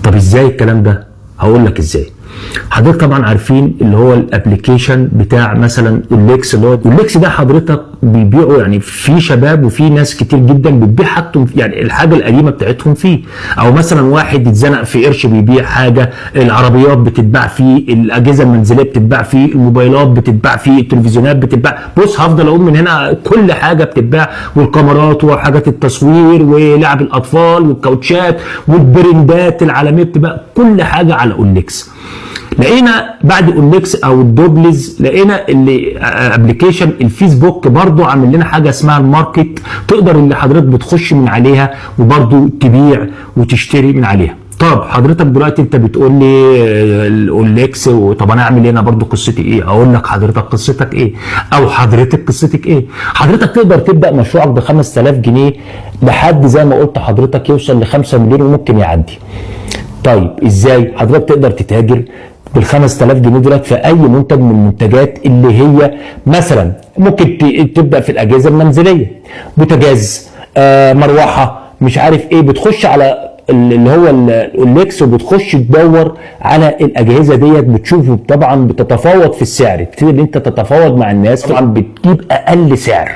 طب ازاي الكلام ده؟ هقول لك ازاي. حضرتك طبعا عارفين اللي هو الابلكيشن بتاع مثلا اوليكس، اللي هو اوليكس ده حضرتك بيبيعوا، يعني في شباب وفي ناس كتير جدا بتبيع حاجتهم، يعني الحاجه القديمه بتاعتهم فيه. او مثلا واحد اتزنق في قرش بيبيع حاجه، العربيات بتتباع فيه، الاجهزه المنزليه بتتباع فيه، الموبايلات بتتباع فيه، التلفزيونات بتتباع. بص هفضل اقول من هنا كل حاجه بتتباع، والكاميرات وحاجات التصوير ولعب الاطفال والكاوتشات والبرندات العالميه بتبقى كل حاجه على اوليكس. لقينا بعد اوليكس او الدوبلز لقينا اللي ابلكيشن الفيسبوك برضو عامل لنا حاجه اسمها الماركت، تقدر اللي حضرتك بتخش من عليها وبرضو تبيع وتشتري من عليها. طب حضرتك دلوقتي انت بتقول لي الاوليكس، طب انا اعمل ايه؟ انا برضو قصتي ايه؟ اقول لك حضرتك قصتك ايه، او حضرتك قصتك ايه. حضرتك تقدر تبدا مشروعك ب 5000 جنيه لحد زي ما قلت حضرتك يوصل ل 5 مليون وممكن يعدي. طيب ازاي حضرتك تقدر تتاجر بال 5000 جنيه دولت في اي منتج من المنتجات اللي هي مثلا ممكن تبدا في الاجهزه المنزليه، بوتاجاز، مروحه، مش عارف ايه. بتخش على اللي هو الاوليكس وبتخش تدور على الاجهزه ديت، بتشوف طبعا بتتفاوض في السعر، بتبتدي ان انت تتفاوض مع الناس، طبعا بتجيب اقل سعر.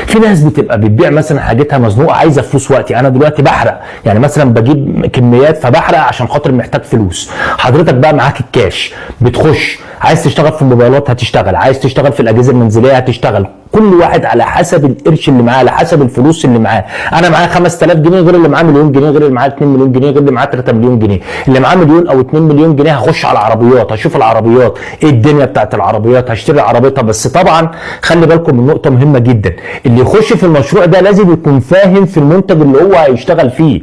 في ناس بتبقى بتبيع مثلا حاجتها مزنوقه عايزه فلوس وقتي، انا دلوقتي بحرق، يعني مثلا بجيب كميات فبحرق عشان خاطر محتاج فلوس. حضرتك بقى معاك الكاش، بتخش عايز تشتغل في الموبايلات هتشتغل، عايز تشتغل في الاجهزه المنزليه هتشتغل، كل واحد على حسب القرش اللي معاه، على حسب الفلوس اللي معاه. انا معايا 5000 جنيه غير اللي معاه مليون جنيه، غير اللي معاه 2 مليون جنيه، غير اللي معاه 3 مليون جنيه. اللي معاه مليون او 2 مليون جنيه هخش على العربيات، هشوف العربيات ايه الدنيا بتاعت العربيات، هشتري عربيتها. بس طبعا خلي بالكم من نقطه مهمه جدا، اللي يخش في المشروع ده لازم يكون فاهم في المنتج اللي هو هيشتغل فيه.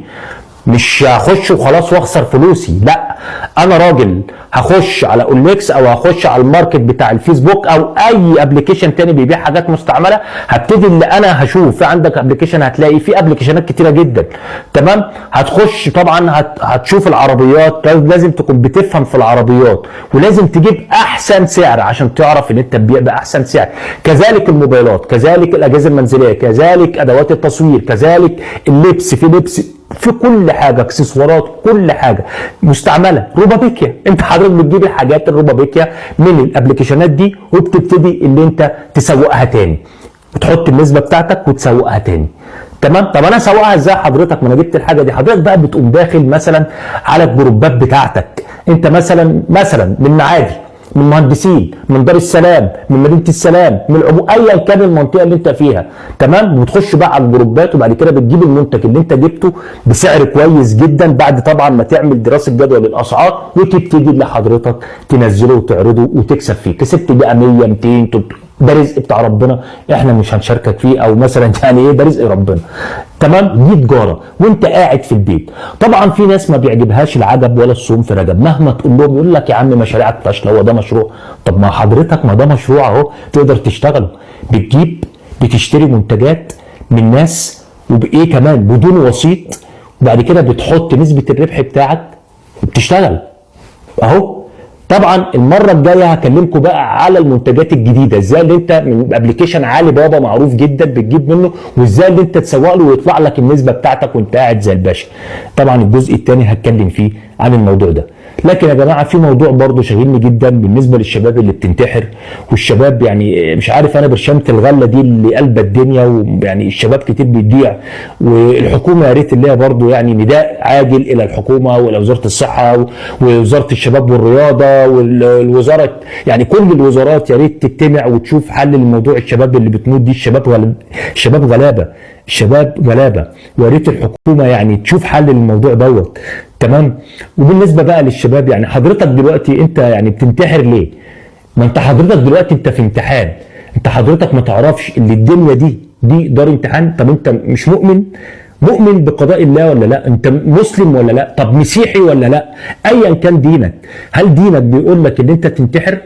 مش هخش وخلاص واخسر فلوسي، لا، انا راجل هخش على اوليكس او هخش على الماركت بتاع الفيسبوك او اي ابلكيشن تاني بيبيع حاجات مستعمله، هبتدي اللي انا هشوف. في عندك ابلكيشن، هتلاقي في ابلكيشنات كتيره جدا، تمام. هتخش طبعا هتشوف العربيات، لازم تكون بتفهم في العربيات، ولازم تجيب احسن سعر عشان تعرف ان انت تبيع باحسن سعر. كذلك الموبايلات، كذلك الاجهزه المنزليه، كذلك ادوات التصوير، كذلك اللبس، في لبس، في كل حاجه، اكسسوارات، كل حاجه مستعمله. روبابيكيا، انت حضرتك بتجيب الحاجات الروبابيكيا من الابلكيشنات دي وبتبتدي اللي انت تسوقها تاني، بتحط النسبه بتاعتك وتسوقها تاني، تمام. طب انا اسوقها ازاي حضرتك؟ ما انا جبت الحاجه دي. حضرتك بقى بتقوم داخل مثلا على الجروبات بتاعتك، انت مثلا من معادي، من مهندسين، من دار السلام، من مدينه السلام، من ايا كان المنطقه اللي انت فيها، تمام. وبتخش بقى على الجروبات، وبعد كده بتجيب المنتج اللي انت جبته بسعر كويس جدا، بعد طبعا ما تعمل دراسه جدوى للاسعار، وتبتدي اللي حضرتك تنزله وتعرضه وتكسب فيه. كسبت بقى 100 200 300، ده رزق بتاع ربنا، احنا مش هنشاركك فيه، او مثلا يعني ايه، ده رزق ربنا، تمام. دي تجاره وانت قاعد في البيت. طبعا في ناس ما بيعجبهاش العجب ولا الصوم في رجب، مهما تقول لهم يقول لك يا عم مشاريعك فاشله، هو ده مشروع؟ طب ما حضرتك ما ده مشروع اهو، تقدر تشتغله. بتشتري منتجات من ناس وبايه كمان بدون وسيط، وبعد كده بتحط نسبه الربح بتاعك وبتشتغل اهو. طبعا المره الجايه هكلمكم بقى على المنتجات الجديده، ازاي اللي انت من ابلكيشن علي بابا معروف جدا بتجيب منه، وازاي اللي انت تسوق له ويطلع لك النسبه بتاعتك وانت قاعد زي الباشا. طبعا الجزء الثاني هتكلم فيه عن الموضوع ده. لكن يا جماعه في موضوع برضه شاغلني جدا بالنسبه للشباب اللي بتنتحر، والشباب يعني مش عارف، انا برشامه الغله دي اللي قلبت الدنيا، ويعني الشباب كتير بيضيع. والحكومه يا ريت اللي هي برضه يعني نداء عاجل الى الحكومه والى وزاره الصحه ووزاره الشباب والرياضه والوزاره، يعني كل الوزارات يا ريت تجتمع وتشوف حل لموضوع الشباب اللي بتموت دي. الشباب غلابه، ويا ريت الحكومه يعني تشوف حل للموضوع دوت، تمام. وبالنسبه بقى للشباب، يعني حضرتك دلوقتي انت يعني بتنتحر ليه؟ ما انت حضرتك دلوقتي انت في امتحان، انت حضرتك ما تعرفش ان الدنيا دي دار امتحان. طب انت مش مؤمن بقضاء الله ولا لا؟ انت مسلم ولا لا؟ طب مسيحي ولا لا؟ ايا كان دينك، هل دينك بيقول لك ان انت تنتحر؟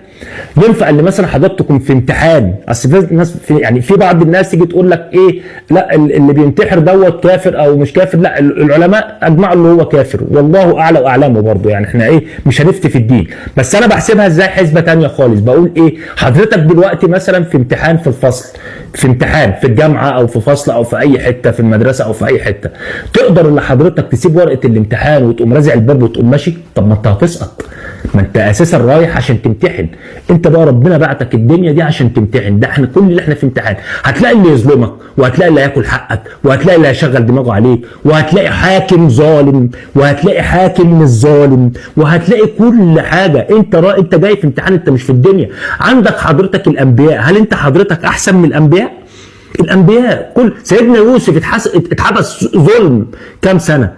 ينفع اللي مثلا حضرتكم في امتحان، اصل في ناس يعني في بعض الناس تيجي تقول لك ايه، لا اللي بينتحر دوت كافر او مش كافر. لا، العلماء اجمعوا اللي هو كافر، والله اعلى واعلمه برضه. يعني احنا ايه مش هنفتي في الدين، بس انا بحسبها ازاي حسبه ثانيه خالص. بقول ايه، حضرتك دلوقتي مثلا في امتحان في الفصل، في امتحان في الجامعه او في فصل او في اي حته في المدرسه او في اي حته، تقدر ان حضرتك تسيب ورقه الامتحان وتقوم رازع الباب وتقوم ماشي؟ طب ما انت هتسقط، ما انت اساسا رايح عشان تمتحن. انت بقى ربنا بعتك الدنيا دي عشان تمتحن. ده احنا كل اللي احنا في امتحان. هتلاقي اللي يظلمك، وهتلاقي اللي هياكل حقك، وهتلاقي اللي هيشغل دماغه عليك، وهتلاقي حاكم ظالم، وهتلاقي حاكم مش ظالم، وهتلاقي كل حاجه. انت جاي في امتحان، انت مش في الدنيا. عندك حضرتك الانبياء، هل انت حضرتك احسن من الانبياء؟ الانبياء كل سيدنا يوسف اتحبس ظلم كام سنه.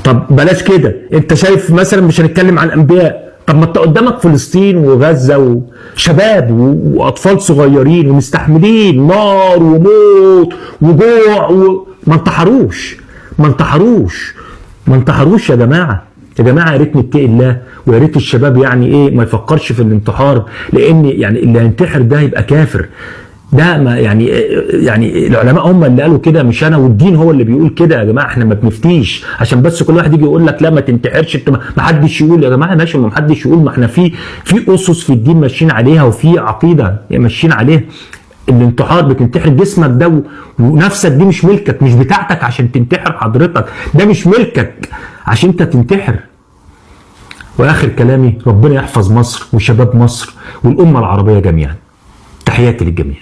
طب بلاش كده، انت شايف مثلا مش هنتكلم عن انبياء، طب ما انت قدامك فلسطين وغزه وشباب واطفال صغيرين ومستحملين نار وموت وجوع ما انتحروش، ما انتحروش يا جماعه. يا جماعه يا ريت نتقي الله، ويا ريت الشباب يعني ايه ما يفكرش في الانتحار، لان يعني اللي هينتحر ده يبقى كافر. ده ما يعني العلماء هم اللي قالوا كده مش انا، والدين هو اللي بيقول كده. يا جماعه احنا ما بنفتيش عشان بس كل واحد يجي يقول لك لا ما تنتحرش، انت ما حدش يقول. يا جماعه ماشي، ما حدش يقول، ما احنا في اسس في الدين ماشيين عليها، وفي عقيده ماشيين عليها. الانتحار بتنتحر جسمك ده ونفسك، دي مش ملكك، مش بتاعتك عشان تنتحر حضرتك، ده مش ملكك عشان انت تنتحر. واخر كلامي، ربنا يحفظ مصر وشباب مصر والامه العربيه جميعا. تحياتي للجميع.